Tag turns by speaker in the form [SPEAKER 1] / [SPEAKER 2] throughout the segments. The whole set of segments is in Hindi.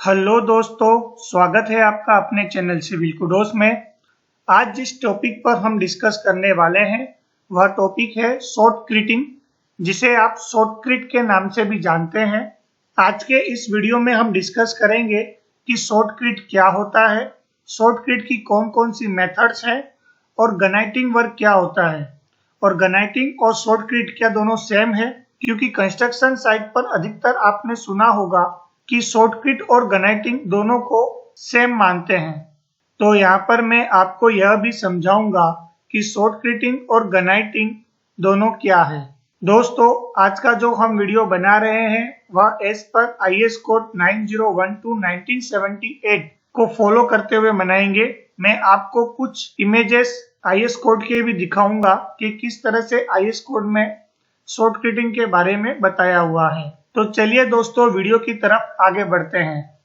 [SPEAKER 1] हेलो दोस्तों, स्वागत है आपका अपने चैनल सिविल कुडोस में। आज जिस टॉपिक पर हम डिस्कस करने वाले हैं वह टॉपिक है शॉर्टक्रिटिंग, जिसे आप शॉर्टक्रिट के नाम से भी जानते हैं। आज के इस वीडियो में हम डिस्कस करेंगे कि शॉर्टक्रिट क्या होता है, शॉर्टक्रिट की कौन कौन सी मेथड्स हैं और गनाइटिंग वर्क क्या होता है। और गनाइटिंग और शॉर्टक्रिट क्या दोनों सेम है? क्योंकि कंस्ट्रक्शन साइट पर अधिकतर आपने सुना होगा कि शॉर्टक्रिट और गनाइटिंग दोनों को सेम मानते हैं। तो यहाँ पर मैं आपको यह भी समझाऊंगा कि शॉर्टक्रिटिंग और गनाइटिंग दोनों क्या है। दोस्तों, आज का जो हम वीडियो बना रहे हैं वह एज पर IS कोड 9012/1978 को फॉलो करते हुए बनाएंगे। मैं आपको कुछ इमेजेस IS कोड के भी दिखाऊंगा कि किस तरह से IS कोड में शॉर्टक्रिटिंग के बारे में बताया हुआ है। तो चलिए दोस्तों, वीडियो की तरफ आगे बढ़ते हैं।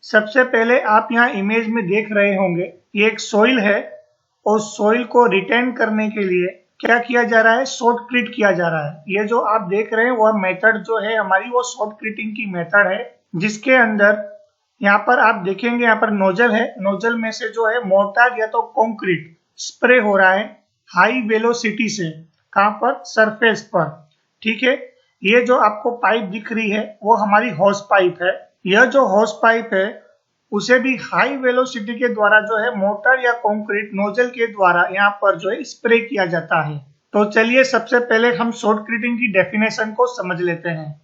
[SPEAKER 1] सबसे पहले आप यहाँ इमेज में देख रहे होंगे, ये एक सॉइल है और सॉइल को रिटेन करने के लिए क्या किया जा रहा है, शॉर्टक्रिट किया जा रहा है। ये जो आप देख रहे हैं वह मेथड जो है हमारी, वो शॉर्टक्रिटिंग की मेथड है, जिसके अंदर यहाँ पर आप देखेंगे, यहाँ पर नोजल है, नोजल में से जो है मोर्टार या तो कंक्रीट स्प्रे हो रहा है हाई वेलोसिटी से। कहाँ पर? सरफेस पर। ठीक है, ये जो आपको पाइप दिख रही है वो हमारी हॉस पाइप है। यह जो हॉस पाइप है उसे भी हाई वेलोसिटी के द्वारा जो है मोटर या कंक्रीट नोजल के द्वारा यहाँ पर जो है स्प्रे किया जाता है। तो चलिए सबसे पहले हम शॉर्टक्रिटिंग की डेफिनेशन को समझ लेते हैं।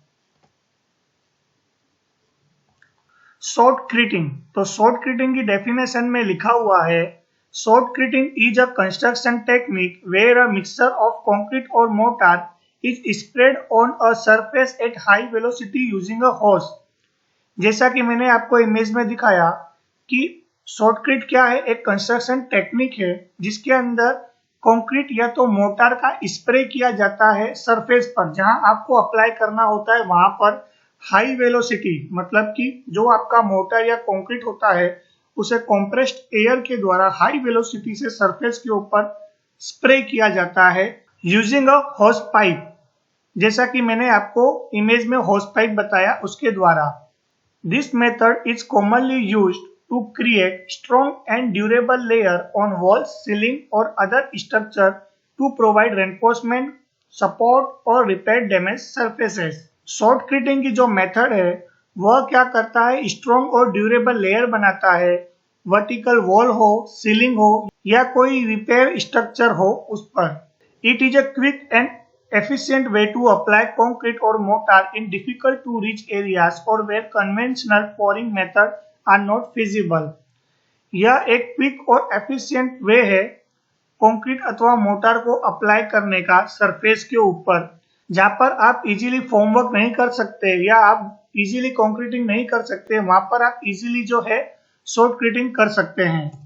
[SPEAKER 1] शॉर्टक्रिटिंग, तो शॉर्टक्रिटिंग की डेफिनेशन में लिखा हुआ है, shotcreting is a construction technique where a mixture of concrete और mortar is spread on a surface at high velocity using a hose। जैसा कि मैंने आपको इमेज में दिखाया कि शॉर्टक्रिट क्या है, एक कंस्ट्रक्शन टेक्निक है जिसके अंदर कंक्रीट या तो मोटर का स्प्रे किया जाता है सरफेस पर, जहां आपको अप्लाई करना होता है वहां पर हाई वेलोसिटी, मतलब कि जो आपका मोटर या कंक्रीट होता है उसे कंप्रेस्ड एयर के द्वारा हाई वेलोसिटी से सरफेस के ऊपर स्प्रे किया जाता है यूजिंग अ होस पाइप। जैसा कि मैंने आपको इमेज में होस पाइप बताया उसके द्वारा। This method is commonly used to create strong and durable layer on walls, ceiling और other structure to provide reinforcement, support और रिपेयर डैमेज सरफेसेस। शॉर्टक्रिटिंग की जो मेथड है वह क्या करता है, स्ट्रॉन्ग और ड्यूरेबल लेयर बनाता है, वर्टिकल वॉल हो, सीलिंग हो या कोई रिपेयर स्ट्रक्चर हो उस पर। It is a quick and efficient way to apply concrete or mortar in difficult to reach areas or where conventional pouring method are not feasible। यह एक क्विक और एफिशिएंट वे है कंक्रीट अथवा मोटर को अप्लाई करने का सरफेस के ऊपर, जहां पर आप इजीली फॉर्मवर्क नहीं कर सकते या आप इजीली कंक्रीटिंग नहीं कर सकते, वहां पर आप इजीली जो है शॉर्टक्रिटिंग कर सकते हैं।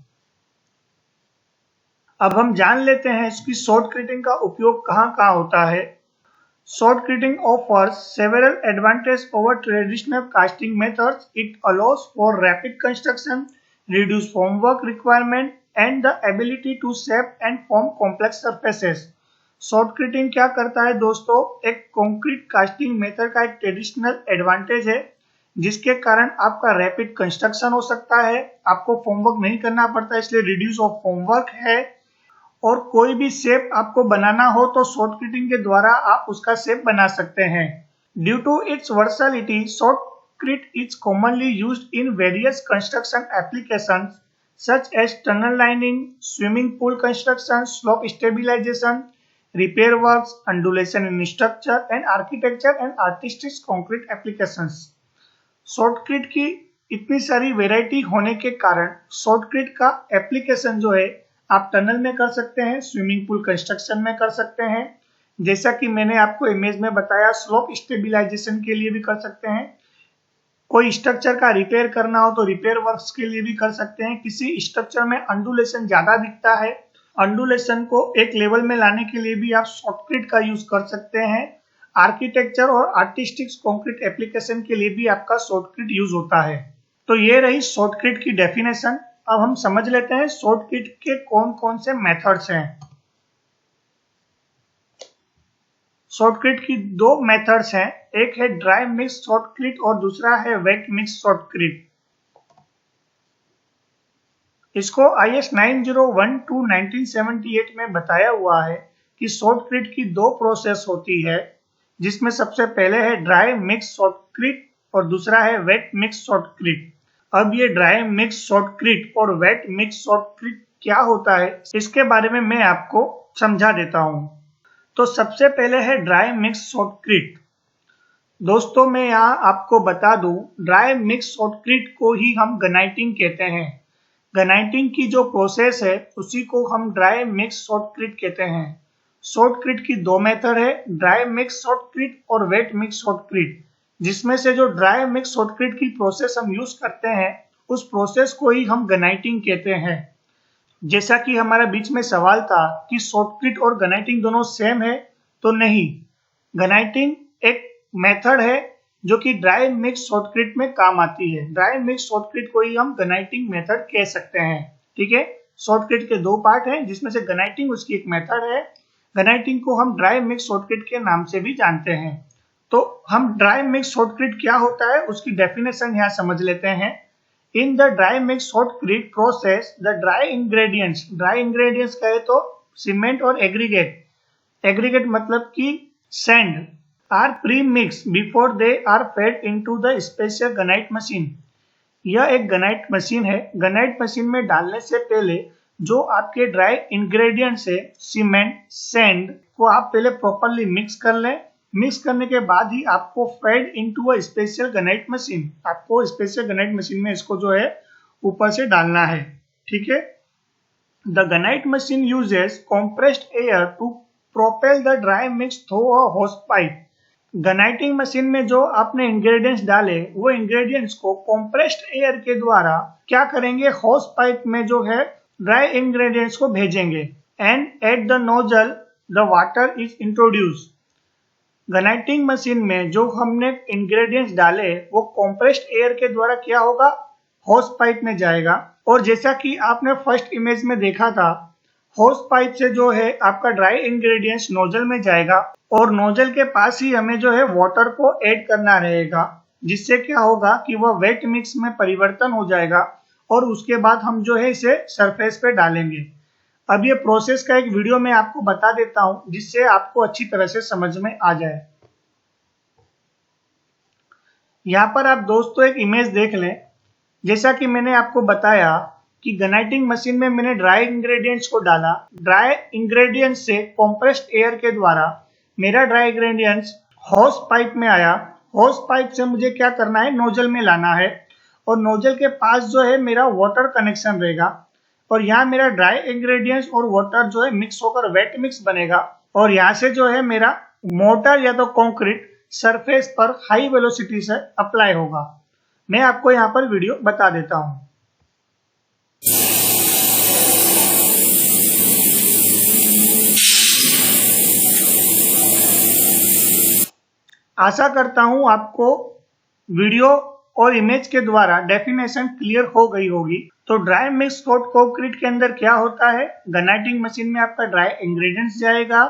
[SPEAKER 1] अब हम जान लेते हैं इसकी शॉर्टक्रिटिंग का उपयोग कहाँ होता है। Shotcreting offers several advantage over traditional casting methods. It allows for rapid construction, reduce formwork requirement and the ability to shape and form complex surfaces. Shotcreting क्या करता है दोस्तों, एक कंक्रीट कास्टिंग मेथड का एक ट्रेडिशनल एडवांटेज है, जिसके कारण आपका रैपिड कंस्ट्रक्शन हो सकता है, आपको फॉर्मवर्क नहीं करना पड़ता, इसलिए रिड्यूस ऑफ फॉर्मवर्क है। और कोई भी शेप आपको बनाना हो तो शॉर्टक्रिटिंग के द्वारा आप उसका शेप बना सकते हैं। Due to its versatility, shotcrete is commonly used in various construction applications such as tunnel lining, swimming pool construction, slope stabilisation, repair works, undulation in structure and architecture and artistic concrete applications. Shotcrete की इतनी सारी वेराइटी होने के कारण शॉर्टक्रिट का एप्लीकेशन जो है आप टनल में कर सकते हैं, स्विमिंग पूल कंस्ट्रक्शन में कर सकते हैं, जैसा कि मैंने आपको इमेज में बताया, स्लोप स्टेबिलाइजेशन के लिए भी कर सकते हैं, कोई स्ट्रक्चर का रिपेयर करना हो तो रिपेयर वर्क्स के लिए भी कर सकते हैं। किसी स्ट्रक्चर में अंडुलेशन ज्यादा दिखता है, अंडुलेशन को एक लेवल में लाने के लिए भी आप शॉर्टक्रिट का यूज कर सकते हैं। आर्किटेक्चर और आर्टिस्टिक कंक्रीट एप्लीकेशन के लिए भी आपका शॉर्टक्रिट यूज होता है। तो ये रही शॉर्टक्रिट की डेफिनेशन। अब हम समझ लेते हैं शॉर्टक्रिट के कौन कौन से मेथड्स हैं। शॉर्टक्रिट की दो मेथड्स हैं, एक है ड्राई मिक्स शॉर्टक्रिट और दूसरा है वेट मिक्स शॉर्टक्रिट। इसको IS 9012 1978 में बताया हुआ है कि शॉर्टक्रिट की दो प्रोसेस होती है, जिसमें सबसे पहले है ड्राई मिक्स शॉर्टक्रिट और दूसरा है वेट मिक्स शॉर्टक्रिट। अब ये ड्राई मिक्स शॉर्टक्रिट और वेट मिक्स शॉर्टक्रिट क्या होता है, इसके बारे में मैं आपको समझा देता हूं। तो सबसे पहले है ड्राई मिक्स शॉर्टक्रिट। दोस्तों मैं यहाँ आपको बता दूं, ड्राई मिक्स शॉर्टक्रिट को ही हम गनाइटिंग कहते हैं। गनाइटिंग की जो प्रोसेस है उसी को हम ड्राई मिक्स शॉर्टक्रिट कहते हैं। शॉर्टक्रिट की दो मेथड है, ड्राई मिक्स शॉर्टक्रिट और वेट मिक्स शॉर्टक्रिट, जिसमें से जो ड्राई मिक्स शॉर्टक्रिट की प्रोसेस हम यूज करते हैं उस प्रोसेस को ही हम गनाइटिंग कहते हैं। जैसा कि हमारा बीच में सवाल था कि शॉर्टक्रिट और गनाइटिंग दोनों सेम है, तो नहीं, गनाइटिंग एक मेथड है जो कि ड्राई मिक्स शॉर्टक्रिट में काम आती है। ड्राई मिक्स शॉर्टक्रिट को ही हम गनाइटिंग मेथड कह सकते हैं। ठीक है, शॉर्टक्रिट के दो पार्ट हैं, जिसमें से गनाइटिंग उसकी एक मेथड है। गनाइटिंग को हम ड्राई मिक्स शॉर्टक्रिट के नाम से भी जानते हैं। तो हम ड्राई मिक्स शॉर्टक्रिट क्या होता है उसकी डेफिनेशन यहाँ समझ लेते हैं। In the dry mix shotcrete process the dry ingredients कहे तो सीमेंट और एग्रीगेट मतलब कि sand are pre mix before they are fed into the special gunite machine. यह एक गनाइट मशीन है। गनाइट मशीन में डालने से पहले जो आपके ड्राई इंग्रेडिएंट्स है, सीमेंट, सैंड को आप पहले प्रॉपरली मिक्स कर लें। मिक्स करने के बाद ही आपको fed into a special gunite machine, आपको स्पेशल गनाइट मशीन में इसको जो है ऊपर से डालना है। ठीक है, the gunite machine uses compressed air to propel the dry mix through a hose pipe. गनाइटिंग machine में जो आपने इंग्रेडिएंट्स डाले वो इंग्रेडिएंट्स को कंप्रेस्ड एयर के द्वारा क्या करेंगे, होस पाइप में जो है ड्राई इंग्रेडिएंट्स को भेजेंगे। And at the nozzle the water is introduce. Guniting machine में जो हमने इंग्रेडिएंट्स डाले वो कंप्रेस्ड एयर के द्वारा क्या होगा, होस पाइप में जाएगा। और जैसा कि आपने फर्स्ट इमेज में देखा था, होस पाइप से जो है आपका ड्राई इंग्रेडिएंट्स नोजल में जाएगा और नोजल के पास ही हमें जो है वाटर को ऐड करना रहेगा, जिससे क्या होगा कि वह वेट मिक्स में परिवर्तन हो जाएगा और उसके बाद हम जो है इसे सरफेस पे डालेंगे। अब ये प्रोसेस का एक वीडियो मैं आपको बता देता हूं, जिससे आपको अच्छी तरह से समझ में आ जाए। यहाँ पर आप दोस्तों एक इमेज देख लें। जैसा कि मैंने आपको बताया कि गनाइटिंग मशीन में मैंने ड्राई इंग्रेडिएंट्स को डाला। ड्राई इंग्रेडिएंट्स से कंप्रेस्ड एयर के द्वारा मेरा ड्राई इंग्रेडिएंट्स होस पाइप में आया। होस पाइप से मुझे क्या करना है, नोजल में लाना है और नोजल के पास जो है मेरा वाटर कनेक्शन रहेगा और यहाँ मेरा ड्राई इंग्रेडिएंट्स और वाटर जो है मिक्स होकर वेट मिक्स बनेगा और यहाँ से जो है मेरा मोटर या तो कंक्रीट सरफेस पर हाई वेलोसिटी से अप्लाई होगा। मैं आपको यहाँ पर वीडियो बता देता हूँ। आशा करता हूँ आपको वीडियो और इमेज के द्वारा डेफिनेशन क्लियर हो गई होगी। तो ड्राई मिक्स कंक्रीट के अंदर क्या होता है, गनाइटिंग मशीन में आपका ड्राई इंग्रेडिएंट्स जाएगा,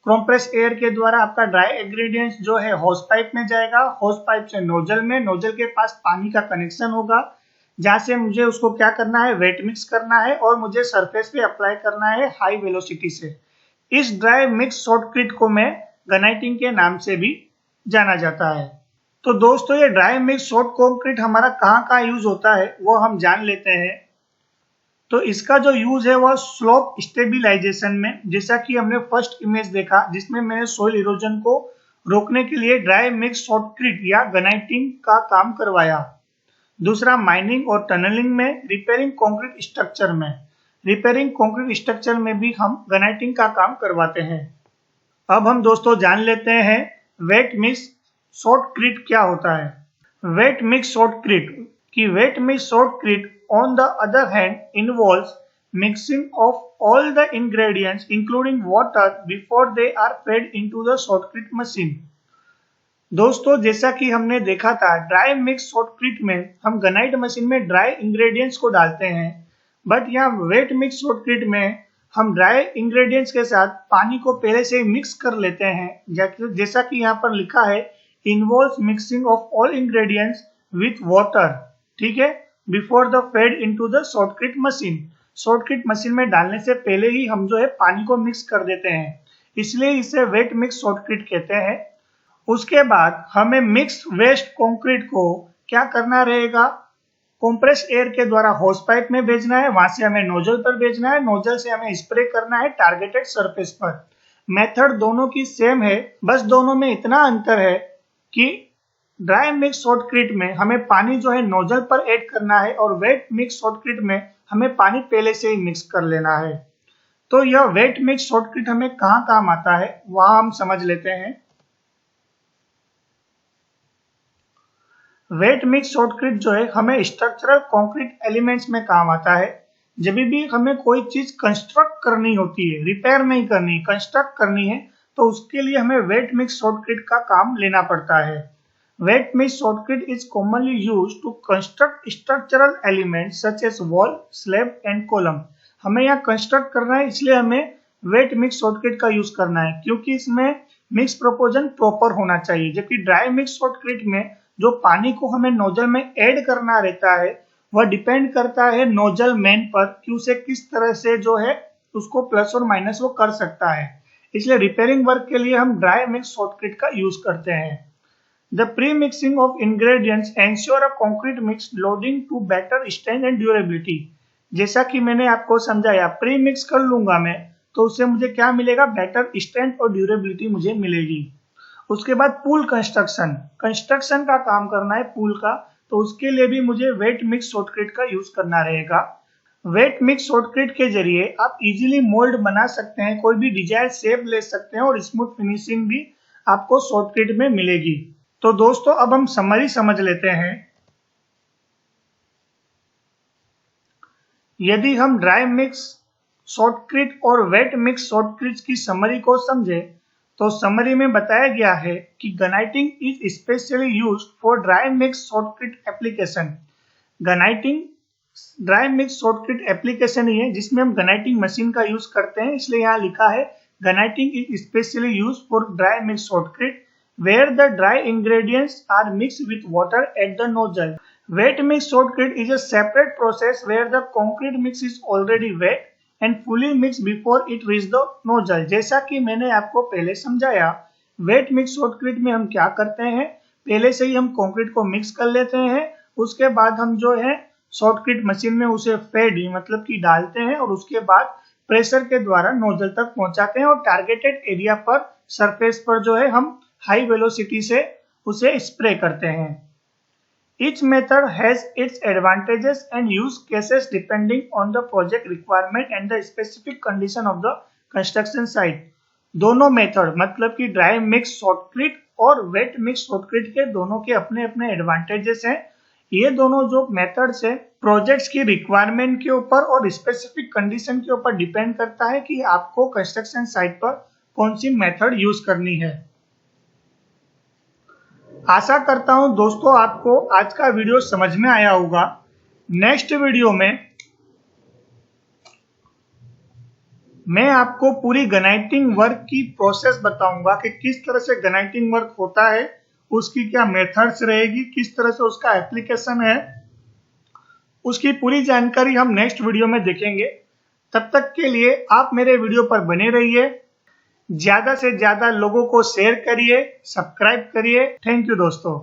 [SPEAKER 1] कंप्रेस एयर के द्वारा आपका ड्राई इंग्रेडिएंट्स जो है होस पाइप में जाएगा, होस पाइप से नोजल में, नोजल के पास पानी का कनेक्शन होगा जहां से मुझे उसको क्या करना है, वेट मिक्स करना है और मुझे सरफेस पे अप्लाई करना है हाई वेलोसिटी से। इस ड्राई मिक्स शॉर्टक्रिट को मैं गनाइटिंग के नाम से भी जाना जाता है। तो दोस्तों ये ड्राई मिक्स शॉर्ट कंक्रीट हमारा कहाँ यूज होता है वो हम जान लेते हैं। तो इसका जो यूज है वह स्लोप स्टेबिलाईजेशन में, जैसा कि हमने फर्स्ट इमेज देखा जिसमें मैंने सोइल इरोजन को रोकने के लिए ड्राई मिक्स शॉर्टक्रिट या गनाइटिंग का काम करवाया। दूसरा माइनिंग और टनलिंग में, रिपेयरिंग कंक्रीट स्ट्रक्चर में, रिपेयरिंग कंक्रीट स्ट्रक्चर में भी हम गनाइटिंग का काम करवाते हैं। अब हम दोस्तों जान लेते हैं वेट मिक्स शॉर्टक्रिट क्या होता है। वेट मिक्स शॉर्टक्रिट की wet mix shotcrete on the other hand involves mixing of all the ingredients including water before they are fed into the shortcrete machine। दोस्तों जैसा कि हमने देखा था ड्राई मिक्स शॉर्टक्रिट में हम गनाइट मशीन में ड्राई इंग्रेडिएंट्स को डालते हैं, बट यहाँ वेट मिक्स शॉर्टक्रिट में हम ड्राई इंग्रेडिएंट्स के साथ पानी को पहले से मिक्स कर लेते हैं। जैसा कि यहाँ पर लिखा है involves mixing of all ingredients with water. ठीक है, before the fed into the shotcrete machine. Shotcrete machine में डालने से पहले ही हम जो है पानी को मिक्स कर देते हैं, इसलिए इसे वेट मिक्स शॉर्टक्रिट कहते हैं। उसके बाद हमें मिक्स वेस्ट कंक्रीट को क्या करना रहेगा, कंप्रेस एयर के द्वारा होस पाइप में भेजना है, वहां से हमें नोजल पर भेजना है, नोजल से हमें स्प्रे करना है टारगेटेड सरफेस पर। मेथड दोनों की सेम है, बस दोनों में इतना अंतर है कि ड्राई मिक्स शॉर्टक्रिट में हमें पानी जो है नोजल पर ऐड करना है और वेट मिक्स शॉर्टक्रिट में हमें पानी पहले से ही मिक्स कर लेना है। तो यह वेट मिक्स शॉर्टक्रिट हमें कहाँ काम आता है वहां हम समझ लेते हैं। वेट मिक्स शॉर्टक्रिट जो है हमें स्ट्रक्चरल कंक्रीट एलिमेंट्स में काम आता है। जब भी हमें कोई चीज कंस्ट्रक्ट करनी होती है, रिपेयर नहीं करनी, कंस्ट्रक्ट करनी है, तो उसके लिए हमें वेट मिक्स शॉर्टक्रिट का काम लेना पड़ता है। Wet mix shotcrete is commonly used to construct structural elements such as wall, slab and column. हमें यहाँ कंस्ट्रक्ट करना है, इसलिए हमें वेट मिक्स शॉर्टक्रिट का यूज करना है, क्योंकि इसमें मिक्स प्रोपोर्शन प्रॉपर होना चाहिए। जबकि ड्राई मिक्स शॉर्टक्रिट में जो पानी को हमें नोजल में ऐड करना रहता है वह डिपेंड करता है नोजल मैन पर कि उसे किस तरह से जो है उसको प्लस और माइनस वो कर सकता है। इसलिए रिपेयरिंग वर्क के लिए हम ड्राई मिक्स शॉर्टक्रिट का यूज करते हैं। The premixing of ingredients ensure a concrete mix loading to better strength and durability. जैसा कि मैंने आपको समझाया, प्री मिक्स कर लूंगा मैं तो उससे मुझे क्या मिलेगा, बेटर स्ट्रेंथ और ड्यूरेबिलिटी मुझे मिलेगी। उसके बाद पूल कंस्ट्रक्शन का काम करना है पूल का, तो उसके लिए भी मुझे वेट मिक्स शॉर्टक्रिट का यूज करना रहेगा। वेट मिक्स शॉर्टक्रिट के जरिए आप इजीली मोल्ड बना सकते हैं, कोई भी डिजायर्ड शेप ले सकते हैं और स्मूथ फिनिशिंग भी आपको शॉर्टक्रिट में मिलेगी। तो दोस्तों अब हम समरी समझ लेते हैं। यदि हम ड्राई मिक्स शॉर्टक्रिट और वेट मिक्स शॉर्टक्रिट की समरी को समझे तो समरी में बताया गया है कि guniting is specially used for dry mix shotcrete application. Guniting dry mix shotcrete application ही है जिसमें हम गनाइटिंग मशीन का यूज करते हैं, इसलिए यहाँ लिखा है guniting is specially used for dry mix shotcrete where the dry ingredients are mixed with water at the nozzle. Wet mix shotcrete is a separate process where the concrete mix is already wet and fully mix before it reach the nozzle. जैसा कि मैंने आपको पहले समझाया, वेट मिक्स शॉर्टक्रिट में हम क्या करते हैं, पहले से ही हम कंक्रीट को मिक्स कर लेते हैं, उसके बाद हम जो है शॉर्टक्रिट मशीन में उसे फेड मतलब कि डालते हैं और उसके बाद प्रेशर के द्वारा नोजल तक पहुंचाते हैं और टारगेटेड एरिया पर सरफेस पर जो है हम हाई वेलोसिटी से उसे स्प्रे करते हैं। Each method has its advantages and use cases depending on the project requirement and the specific condition of the construction site। दोनों मेथड मतलब कि ड्राई मिक्स शॉर्टक्रिट और वेट मिक्स शॉर्टक्रिट के दोनों के अपने अपने एडवांटेजेस हैं। ये दोनों जो मेथड्स है प्रोजेक्ट्स की रिक्वायरमेंट के ऊपर और स्पेसिफिक कंडीशन के ऊपर डिपेंड करता है कि आपको कंस्ट्रक्शन साइट पर कौन सी मेथड यूज करनी है। आशा करता हूं दोस्तों आपको आज का वीडियो समझ में आया होगा। नेक्स्ट वीडियो में मैं आपको पूरी गनाइटिंग वर्क की प्रोसेस बताऊंगा कि किस तरह से गनाइटिंग वर्क होता है, उसकी क्या मेथड्स रहेगी, किस तरह से उसका एप्लीकेशन है, उसकी पूरी जानकारी हम नेक्स्ट वीडियो में देखेंगे। तब तक के लिए आप मेरे वीडियो पर बने रहिए, ज्यादा से ज्यादा लोगों को शेयर करिए, सब्सक्राइब करिए। थैंक यू दोस्तों।